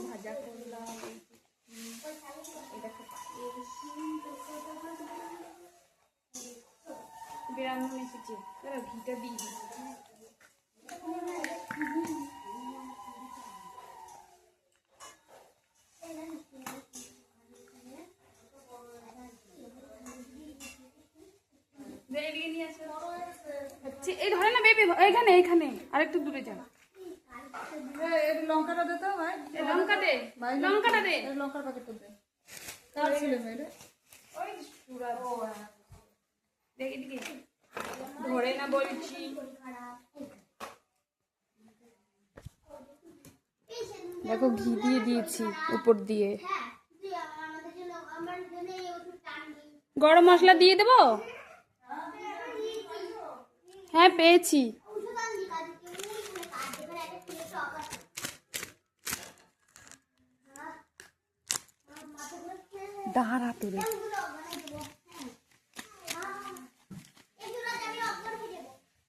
ভাজা করলাম, এটা বেরানো এসেছে, ঘিটা দিয়ে দিচ্ছি। এই ধরে না বেবি, এইখানে এইখানে আরেকটু দূরে যান। লঙ্কাটা দে তো ভাই, লঙ্কা দে, লঙ্কাটা দে, লঙ্কার প্যাকেটটা দে। কার ছেলে মেয়ে? ওই সুরা দেখি দেখি ধরে না বলছি। দেখো ঘি দিয়ে দিয়েছি উপর দিয়ে। গরম মশলা দিয়ে দেবো? হ্যাঁ পেয়েছি। দাঁড়া তোরে।